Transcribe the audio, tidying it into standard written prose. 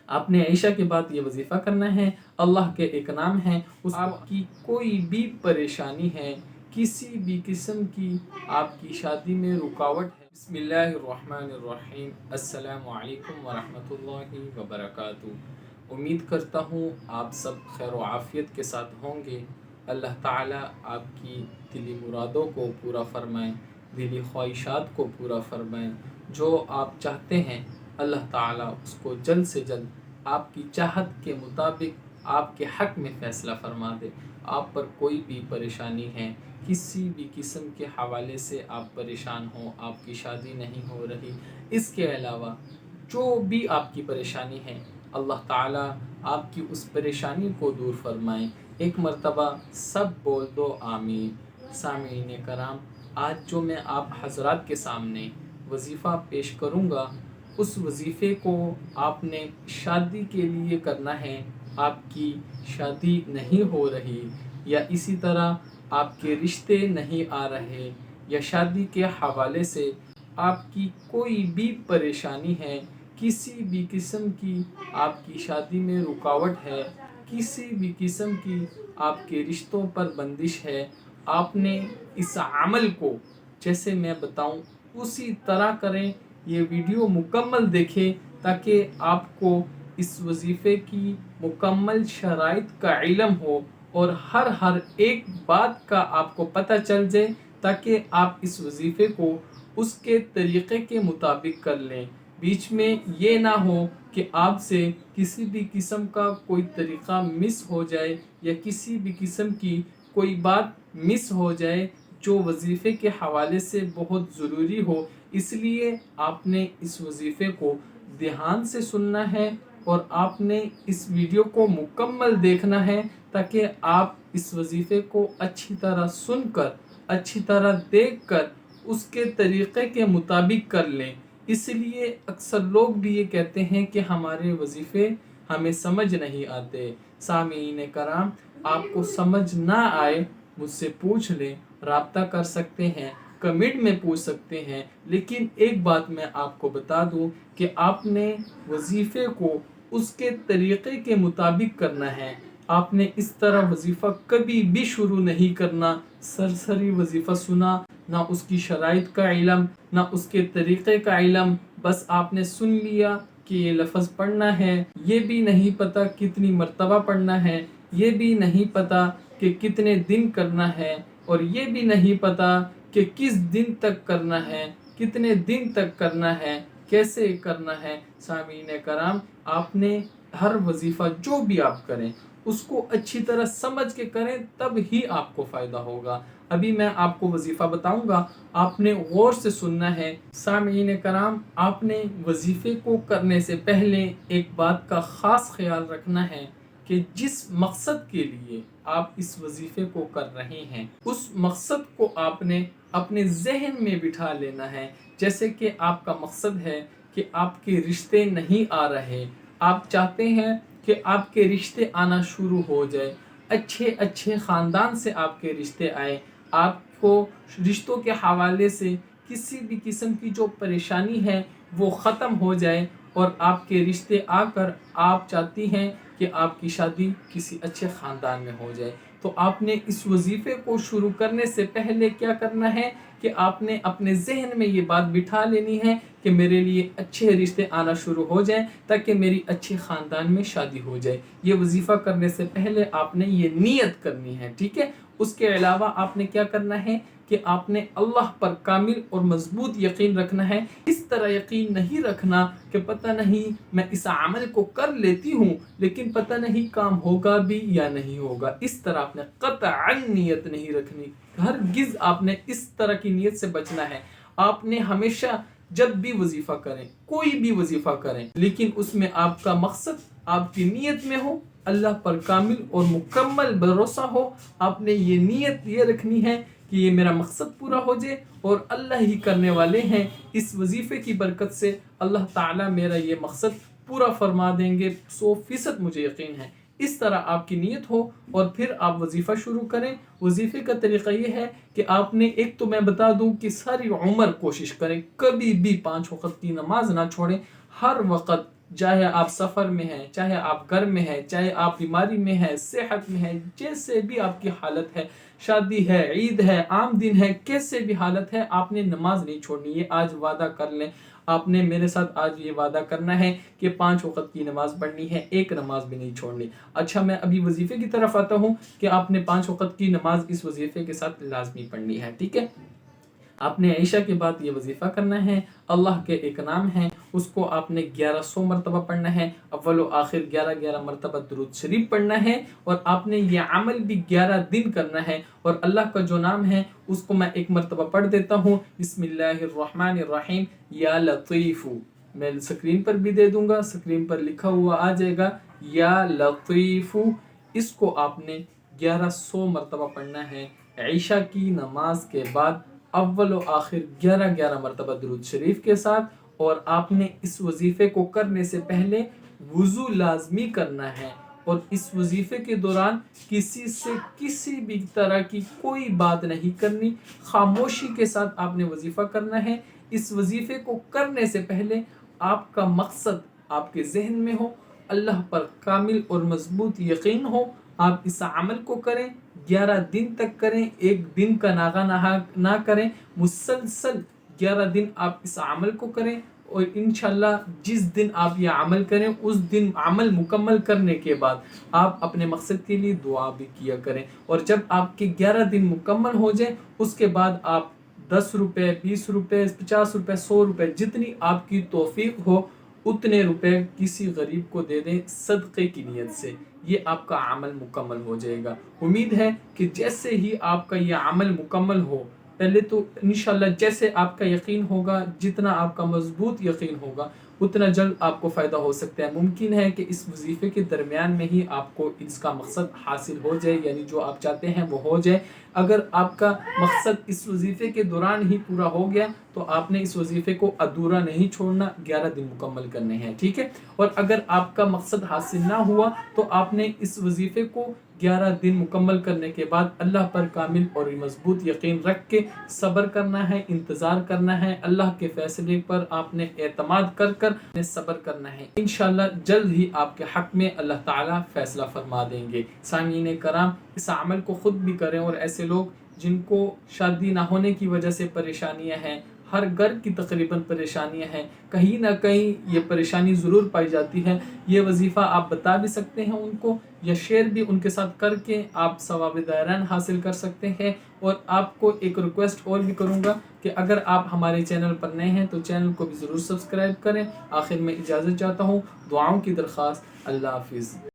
آپ نے عشاء کے بعد یہ وظیفہ کرنا ہے۔ اللہ کے ایک نام ہے، آپ کی کوئی بھی پریشانی ہے، کسی بھی قسم کی آپ کی شادی میں رکاوٹ ہے، بسم اللہ الرحمن الرحیم، السلام علیکم ورحمۃ اللہ وبرکاتہ۔ امید کرتا ہوں آپ سب خیر و عافیت کے ساتھ ہوں گے۔ اللہ تعالیٰ آپ کی دلی مرادوں کو پورا فرمائیں، دلی خواہشات کو پورا فرمائیں۔ جو آپ چاہتے ہیں اللہ تعالیٰ اس کو جلد سے جلد آپ کی چاہت کے مطابق آپ کے حق میں فیصلہ فرما دے۔ آپ پر کوئی بھی پریشانی ہے، کسی بھی قسم کے حوالے سے آپ پریشان ہوں، آپ کی شادی نہیں ہو رہی، اس کے علاوہ جو بھی آپ کی پریشانی ہے، اللہ تعالیٰ آپ کی اس پریشانی کو دور فرمائیں۔ ایک مرتبہ سب بول دو آمین۔ سامعین کرام، آج جو میں آپ حضرات کے سامنے وظیفہ پیش کروں گا، اس وظیفے کو آپ نے شادی کے لیے کرنا ہے۔ آپ کی شادی نہیں ہو رہی، یا اسی طرح آپ کے رشتے نہیں آ رہے، یا شادی کے حوالے سے آپ کی کوئی بھی پریشانی ہے، کسی بھی قسم کی آپ کی شادی میں رکاوٹ ہے، کسی بھی قسم کی آپ کے رشتوں پر بندش ہے، آپ نے اس عمل کو جیسے میں بتاؤں اسی طرح کریں۔ یہ ویڈیو مکمل دیکھیں تاکہ آپ کو اس وظیفے کی مکمل شرائط کا علم ہو اور ہر ایک بات کا آپ کو پتہ چل جائے، تاکہ آپ اس وظیفے کو اس کے طریقے کے مطابق کر لیں۔ بیچ میں یہ نہ ہو کہ آپ سے کسی بھی قسم کا کوئی طریقہ مس ہو جائے، یا کسی بھی قسم کی کوئی بات مس ہو جائے جو وظیفے کے حوالے سے بہت ضروری ہو۔ اس لیے آپ نے اس وظیفے کو دھیان سے سننا ہے، اور آپ نے اس ویڈیو کو مکمل دیکھنا ہے، تاکہ آپ اس وظیفے کو اچھی طرح سن کر، اچھی طرح دیکھ کر اس کے طریقے کے مطابق کر لیں۔ اس لیے اکثر لوگ بھی یہ کہتے ہیں کہ ہمارے وظیفے ہمیں سمجھ نہیں آتے۔ سامعین کرام، آپ کو سمجھ نہ آئے مجھ سے پوچھ لیں، رابطہ کر سکتے ہیں، کمنٹ میں پوچھ سکتے ہیں، لیکن ایک بات میں آپ کو بتا دوں کہ آپ نے وظیفے کو اس کے طریقے کے مطابق کرنا ہے۔ آپ نے اس طرح وظیفہ کبھی بھی شروع نہیں کرنا، سرسری وظیفہ سنا، نہ اس کی شرائط کا علم، نہ اس کے طریقے کا علم، بس آپ نے سن لیا کہ یہ لفظ پڑھنا ہے، یہ بھی نہیں پتہ کتنی مرتبہ پڑھنا ہے، یہ بھی نہیں پتہ کہ کتنے دن کرنا ہے، اور یہ بھی نہیں پتہ کہ کس دن تک کرنا ہے، کتنے دن تک کرنا ہے، کیسے کرنا ہے۔ سامعین کرام، آپ نے ہر وظیفہ جو بھی آپ کریں اس کو اچھی طرح سمجھ کے کریں، تب ہی آپ کو فائدہ ہوگا۔ ابھی میں آپ کو وظیفہ بتاؤں گا، آپ نے غور سے سننا ہے۔ سامعین کرام، آپ نے وظیفے کو کرنے سے پہلے ایک بات کا خاص خیال رکھنا ہے کہ جس مقصد کے لیے آپ اس وظیفے کو کر رہے ہیں، اس مقصد کو آپ نے اپنے ذہن میں بٹھا لینا ہے۔ جیسے کہ آپ کا مقصد ہے کہ آپ کے رشتے نہیں آ رہے، آپ چاہتے ہیں کہ آپ کے رشتے آنا شروع ہو جائے، اچھے خاندان سے آپ کے رشتے آئے، آپ کو رشتوں کے حوالے سے کسی بھی قسم کی جو پریشانی ہے وہ ختم ہو جائے، اور آپ کے رشتے آ کر آپ چاہتی ہیں کہ آپ کی شادی کسی اچھے خاندان میں ہو جائے۔ تو آپ نے اس وظیفے کو شروع کرنے سے پہلے کیا کرنا ہے کہ آپ نے اپنے ذہن میں یہ بات بٹھا لینی ہے کہ میرے لیے اچھے رشتے آنا شروع ہو جائیں، تاکہ میری اچھے خاندان میں شادی ہو جائے۔ یہ وظیفہ کرنے سے پہلے آپ نے یہ نیت کرنی ہے، ٹھیک ہے؟ اس کے علاوہ آپ نے کیا کرنا ہے کہ آپ نے اللہ پر کامل اور مضبوط یقین رکھنا ہے۔ اس طرح یقین نہیں رکھنا کہ پتہ نہیں میں اس عمل کو کر لیتی ہوں لیکن پتہ نہیں کام ہوگا بھی یا نہیں ہوگا۔ اس طرح آپ نے قطعاً نیت نہیں رکھنی، ہرگز آپ نے اس طرح کی نیت سے بچنا ہے۔ آپ نے ہمیشہ جب بھی وظیفہ کریں، کوئی بھی وظیفہ کریں، لیکن اس میں آپ کا مقصد آپ کی نیت میں ہو، اللہ پر کامل اور مکمل بھروسہ ہو۔ آپ نے یہ نیت یہ رکھنی ہے کہ یہ میرا مقصد پورا ہو جائے، اور اللہ ہی کرنے والے ہیں، اس وظیفے کی برکت سے اللہ تعالیٰ میرا یہ مقصد پورا فرما دیں گے، 100% مجھے یقین ہے۔ اس طرح آپ کی نیت ہو اور پھر آپ وظیفہ شروع کریں۔ وظیفے کا طریقہ یہ ہے کہ آپ نے ایک تو میں بتا دوں کہ ساری عمر کوشش کریں کبھی بھی 5 وقت کی نماز نہ چھوڑیں، ہر وقت چاہے آپ سفر میں ہیں، چاہے آپ گھر میں ہیں، چاہے آپ بیماری میں ہیں، صحت میں ہیں، جیسے بھی آپ کی حالت ہے، شادی ہے، عید ہے، عام دن ہے، کیسے بھی حالت ہے، آپ نے نماز نہیں چھوڑنی۔ یہ آج وعدہ کر لیں، آپ نے میرے ساتھ آج یہ وعدہ کرنا ہے کہ 5 وقت کی نماز پڑھنی ہے، ایک نماز بھی نہیں چھوڑنی۔ اچھا، میں ابھی وظیفے کی طرف آتا ہوں کہ آپ نے 5 وقت کی نماز اس وظیفے کے ساتھ لازمی پڑھنی ہے، ٹھیک ہے؟ آپ نے عشاء کے بعد یہ وظیفہ کرنا ہے۔ اللہ کے ایک نام ہے، اس کو آپ نے 1100 مرتبہ پڑھنا ہے، اول و آخر 11 مرتبہ درود شریف پڑھنا ہے، اور آپ نے یہ عمل بھی 11 دن کرنا ہے۔ اور اللہ کا جو نام ہے اس کو میں ایک مرتبہ پڑھ دیتا ہوں، بسم اللہ الرحمن الرحیم، یا لطیف۔ میں سکرین پر بھی دے دوں گا، سکرین پر لکھا ہوا آ جائے گا، یا لطیف۔ اس کو آپ نے 1100 مرتبہ پڑھنا ہے عشاء کی نماز کے بعد، اول و آخر 11 مرتبہ درود شریف کے ساتھ۔ اور آپ نے اس وظیفے کو کرنے سے پہلے وضو لازمی کرنا ہے، اور اس وظیفے کے دوران کسی سے کسی بھی طرح کی کوئی بات نہیں کرنی، خاموشی کے ساتھ آپ نے وظیفہ کرنا ہے۔ اس وظیفے کو کرنے سے پہلے آپ کا مقصد آپ کے ذہن میں ہو، اللہ پر کامل اور مضبوط یقین ہو، آپ اس عمل کو کریں، 11 دن تک کریں، ایک دن کا ناغہ نہ کریں، مسلسل 11 دن آپ اس عمل کو کریں، اور انشاءاللہ جس دن آپ یہ عمل کریں اس دن عمل مکمل کرنے کے بعد آپ اپنے مقصد کے لیے دعا بھی کیا کریں، اور جب آپ کے 11 دن مکمل ہو جائیں اس کے بعد آپ 10 روپے، 20 روپے، 50 روپے، 100 روپے، جتنی آپ کی توفیق ہو اتنے روپے کسی غریب کو دے دیں صدقے کی نیت سے، یہ آپ کا عمل مکمل ہو جائے گا۔ امید ہے کہ جیسے ہی آپ کا یہ عمل مکمل ہو، پہلے تو انشاءاللہ جیسے آپ کا یقین ہوگا، جتنا آپ کا مضبوط یقین ہوگا اتنا جلد آپ کو فائدہ ہو سکتا ہے۔ ممکن ہے کہ اس وظیفے کے درمیان میں ہی آپ کو اس کا مقصد حاصل ہو جائے، یعنی جو آپ چاہتے ہیں وہ ہو جائے۔ اگر آپ کا مقصد اس وظیفے کے دوران ہی پورا ہو گیا تو آپ نے اس وظیفے کو ادھورا نہیں چھوڑنا، 11 دن مکمل کرنے ہیں، ٹھیک ہے؟ اور اگر آپ کا مقصد حاصل نہ ہوا تو آپ نے اس وظیفے کو 11 دن مکمل کرنے کے بعد اللہ پر کامل اور مضبوط یقین رکھ کے صبر کرنا ہے، انتظار کرنا ہے، اللہ کے فیصلے پر آپ نے اعتماد کر صبر کرنا ہے۔ انشاءاللہ جلد ہی آپ کے حق میں اللہ تعالیٰ فیصلہ فرما دیں گے۔ سامعین کرام، اس عمل کو خود بھی کریں، اور ایسے لوگ جن کو شادی نہ ہونے کی وجہ سے پریشانیاں ہیں، ہر گھر کی تقریباً پریشانیاں ہیں، کہیں نہ کہیں یہ پریشانی ضرور پائی جاتی ہے، یہ وظیفہ آپ بتا بھی سکتے ہیں ان کو، یا شیئر بھی ان کے ساتھ کر کے آپ ثواب دائران حاصل کر سکتے ہیں۔ اور آپ کو ایک ریکویسٹ اور بھی کروں گا کہ اگر آپ ہمارے چینل پر نئے ہیں تو چینل کو بھی ضرور سبسکرائب کریں۔ آخر میں اجازت چاہتا ہوں، دعاؤں کی درخواست، اللہ حافظ۔